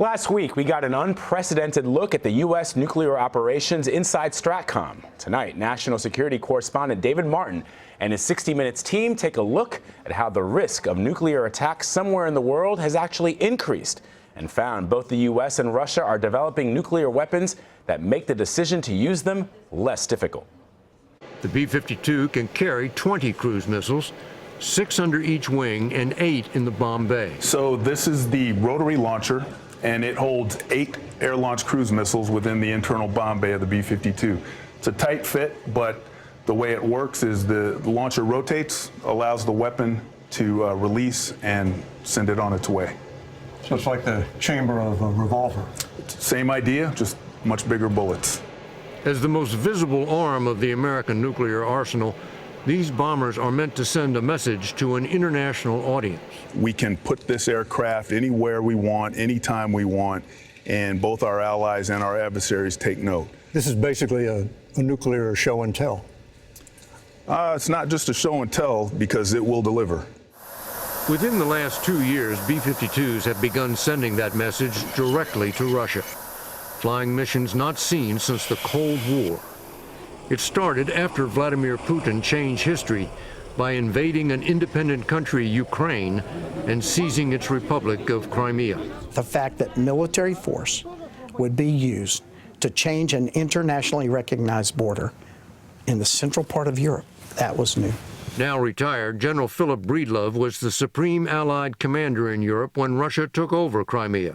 Last week, we got an unprecedented look at the U.S. nuclear operations inside STRATCOM. Tonight, national security correspondent David Martin and his 60 Minutes team take a look at how the risk of nuclear attacks somewhere in the world has actually increased, and found both the U.S. and Russia are developing nuclear weapons that make the decision to use them less difficult. The B-52 can carry 20 cruise missiles, 6 under each wing and 8 in the bomb bay. So this is the rotary launcher, and it holds 8 air-launched cruise missiles within the internal bomb bay of the B-52. It's a tight fit, but the way it works is the launcher rotates, allows the weapon to release and send it on its way. So it's like the chamber of a revolver. Same idea, just much bigger bullets. As the most visible arm of the American nuclear arsenal, these bombers are meant to send a message to an international audience. We can put this aircraft anywhere we want, anytime we want, and both our allies and our adversaries take note. This is basically a nuclear show and tell. It's not just a show and tell, because it will deliver. Within the last 2 years, B-52s have begun sending that message directly to Russia, flying missions not seen since the Cold War. It started after Vladimir Putin changed history by invading an independent country, Ukraine, and seizing its republic of Crimea. The fact that military force would be used to change an internationally recognized border in the central part of Europe, that was new. Now retired, General Philip Breedlove was the supreme Allied commander in Europe when Russia took over Crimea.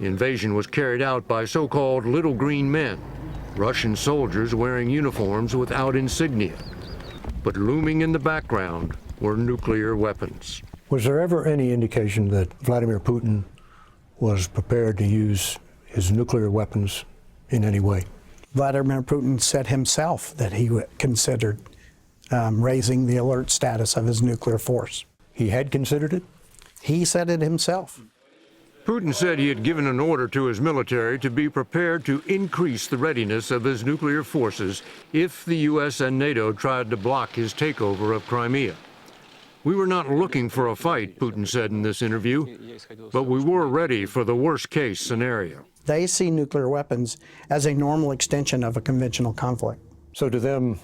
The invasion was carried out by so-called little green men, Russian soldiers wearing uniforms without insignia. But looming in the background were nuclear weapons. Was there ever any indication that Vladimir Putin was prepared to use his nuclear weapons in any way? Vladimir Putin said himself that he considered raising the alert status of his nuclear force. He had considered it? He said it himself. Putin said he had given an order to his military to be prepared to increase the readiness of his nuclear forces if the U.S. and NATO tried to block his takeover of Crimea. We were not looking for a fight, Putin said in this interview, but we were ready for the worst-case scenario. They see nuclear weapons as a normal extension of a conventional conflict. So to them,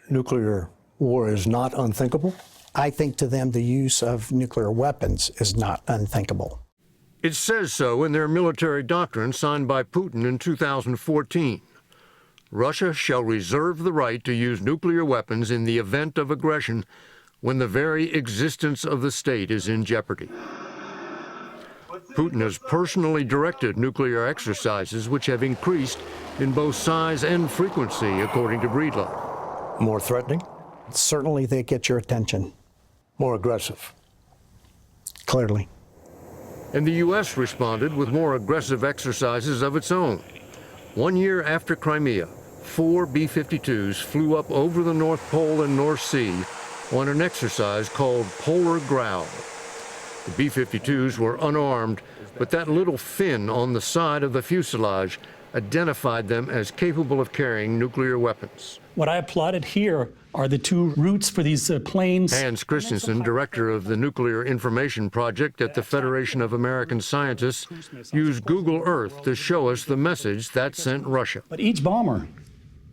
nuclear war is not unthinkable? I think to them the use of nuclear weapons is not unthinkable. It says so in their military doctrine signed by Putin in 2014. Russia shall reserve the right to use nuclear weapons in the event of aggression when the very existence of the state is in jeopardy. Putin has personally directed nuclear exercises which have increased in both size and frequency, according to Breedlove. More threatening? Certainly they get your attention. More aggressive? Clearly. And the U.S. responded with more aggressive exercises of its own. 1 year after Crimea, 4 B-52s flew up over the North Pole and North Sea on an exercise called Polar Growl. The B-52s were unarmed, but that little fin on the side of the fuselage identified them as capable of carrying nuclear weapons. What I plotted here are the 2 routes for these planes. Hans Kristensen, director of the Nuclear Information Project at the Federation of American Scientists, used Google Earth to show us the message that sent Russia. But each bomber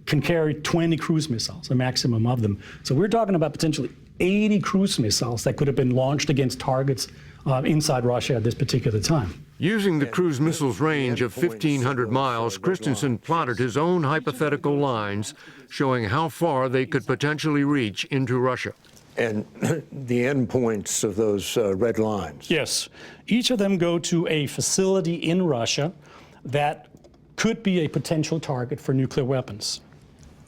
can carry 20 cruise missiles, a maximum of them. So we're talking about potentially 80 cruise missiles that could have been launched against targets inside Russia at this particular time. Using the cruise missile's range of 1,500 miles, Kristensen plotted his own hypothetical lines showing how far they could potentially reach into Russia. And the endpoints of those red lines? Yes. Each of them go to a facility in Russia that could be a potential target for nuclear weapons.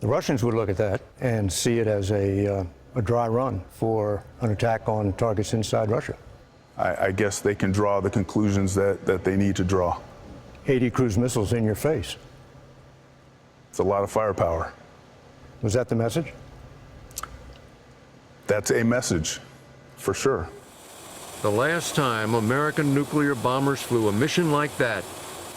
The Russians would look at that and see it as a dry run for an attack on targets inside Russia. I guess they can draw the conclusions that they need to draw. 80 cruise missiles in your face. It's a lot of firepower. Was that the message? That's a message, for sure. The last time American nuclear bombers flew a mission like that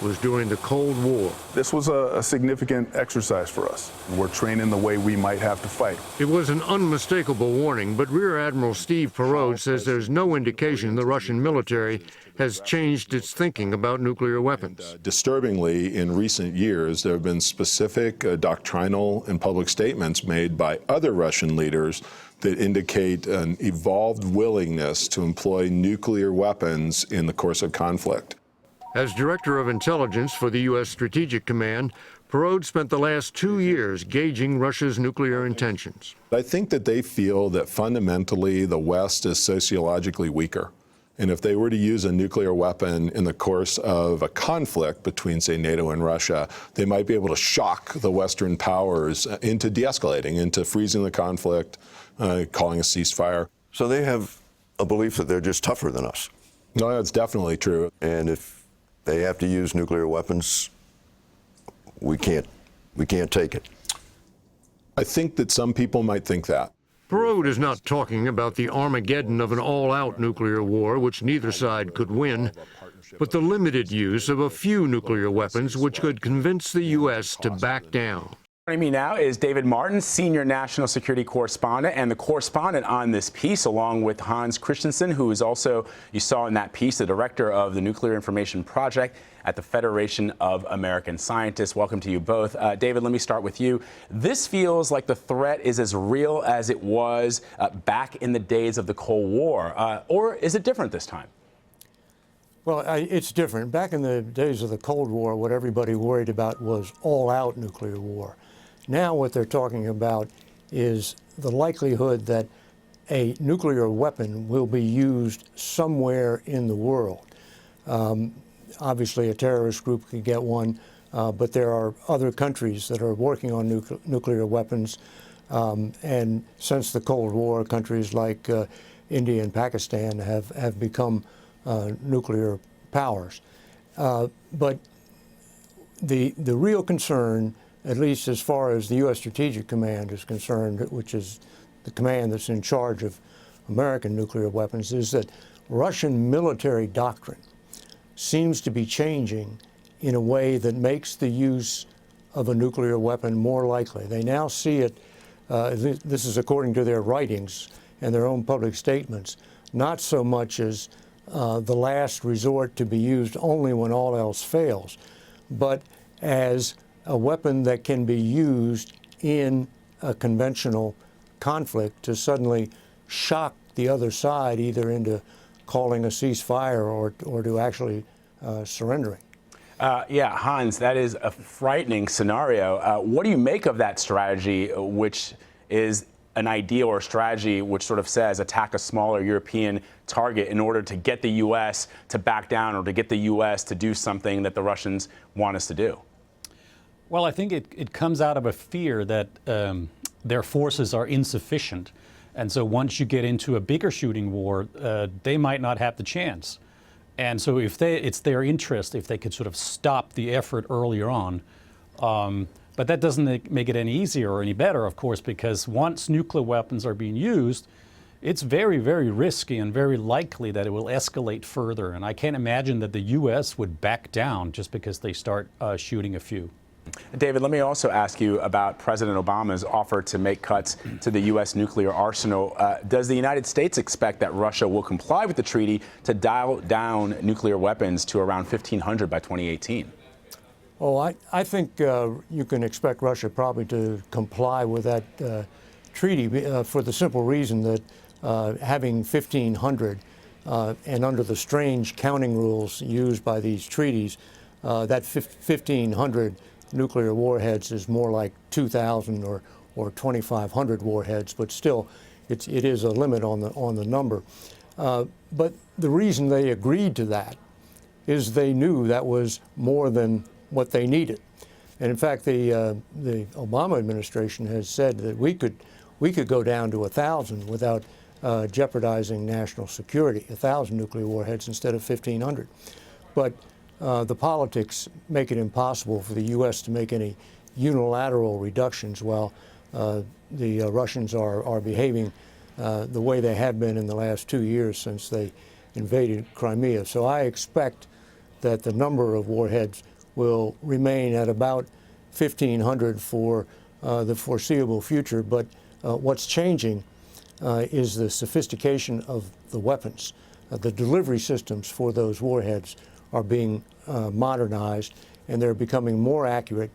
was during the Cold War. This was a significant exercise for us. We're training the way we might have to fight. It was an unmistakable warning, but Rear Admiral Steve Perot says there's no indication the Russian military has changed its thinking about nuclear weapons. Disturbingly, in recent years, there have been specific doctrinal and public statements made by other Russian leaders that indicate an evolved willingness to employ nuclear weapons in the course of conflict. As Director of Intelligence for the U.S. Strategic Command, Perot spent the last 2 years gauging Russia's nuclear intentions. I think that they feel that fundamentally the West is sociologically weaker. And if they were to use a nuclear weapon in the course of a conflict between, say, NATO and Russia, they might be able to shock the Western powers into de-escalating, into freezing the conflict, calling a ceasefire. So they have a belief that they're just tougher than us. No, that's definitely true. And if they have to use nuclear weapons, we can't take it. I think that some people might think that. Perot is not talking about the Armageddon of an all-out nuclear war, which neither side could win, but the limited use of a few nuclear weapons which could convince the U.S. to back down. Joining me now is David Martin, senior national security correspondent, and the correspondent on this piece, along with Hans Kristensen, who is also, you saw in that piece, the director of the Nuclear Information Project at the Federation of American Scientists. Welcome to you both. David, let me start with you. This feels like the threat is as real as it was back in the days of the Cold War, or is it different this time? Well, it's different. Back in the days of the Cold War, what everybody worried about was all-out nuclear war. Now what they're talking about is the likelihood that a nuclear weapon will be used somewhere in the world. Obviously, a terrorist group could get one, but there are other countries that are working on nuclear weapons. And since the Cold War, countries like India and Pakistan have become nuclear powers. But the real concern, at least as far as the U.S. Strategic Command is concerned, which is the command that's in charge of American nuclear weapons, is that Russian military doctrine seems to be changing in a way that makes the use of a nuclear weapon more likely. They now see it, this is according to their writings and their own public statements, not so much as the last resort to be used only when all else fails, but as a weapon that can be used in a conventional conflict to suddenly shock the other side either into calling a ceasefire or to actually surrendering. Yeah, Hans, that is a frightening scenario. What do you make of that strategy, which is an idea or a strategy which sort of says attack a smaller European target in order to get the U.S. to back down or to get the U.S. to do something that the Russians want us to do? Well, I think it comes out of a fear that their forces are insufficient. And so once you get into a bigger shooting war, they might not have the chance. And so if it's their interest, if they could sort of stop the effort earlier on. But that doesn't make it any easier or any better, of course, because once nuclear weapons are being used, it's very, very risky and very likely that it will escalate further. And I can't imagine that the U.S. would back down just because they start shooting a few. David, let me also ask you about President Obama's offer to make cuts to the U.S. nuclear arsenal. Does the United States expect that Russia will comply with the treaty to dial down nuclear weapons to around 1,500 by 2018? Oh, I think you can expect Russia probably to comply with that treaty for the simple reason that having 1,500 and under the strange counting rules used by these treaties, that 1,500 nuclear warheads is more like 2,000 or 2,500 warheads, but still it is a limit on the number. But the reason they agreed to that is they knew that was more than what they needed. And in fact, the Obama administration has said that we could go down to 1,000 without jeopardizing national security, 1,000 nuclear warheads instead of 1,500. But the politics make it impossible for the U.S. to make any unilateral reductions while the Russians are behaving the way they have been in the last 2 years since they invaded Crimea. So I expect that the number of warheads will remain at about 1,500 for the foreseeable future. But what's changing is the sophistication of the weapons. The delivery systems for those warheads are being modernized, and they're becoming more accurate.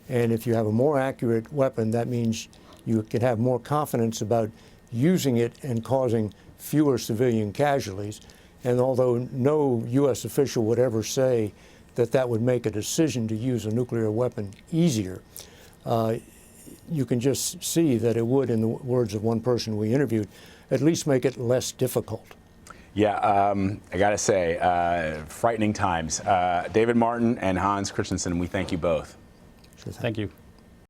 And if you have a more accurate weapon, that means you can have more confidence about using it and causing fewer civilian casualties. And although no U.S. official would ever say that that would make a decision to use a nuclear weapon easier, you can just see that it would, in the words of one person we interviewed, at least make it less difficult. Yeah, I got to say, frightening times. David Martin and Hans Kristensen, we thank you both. Thank you.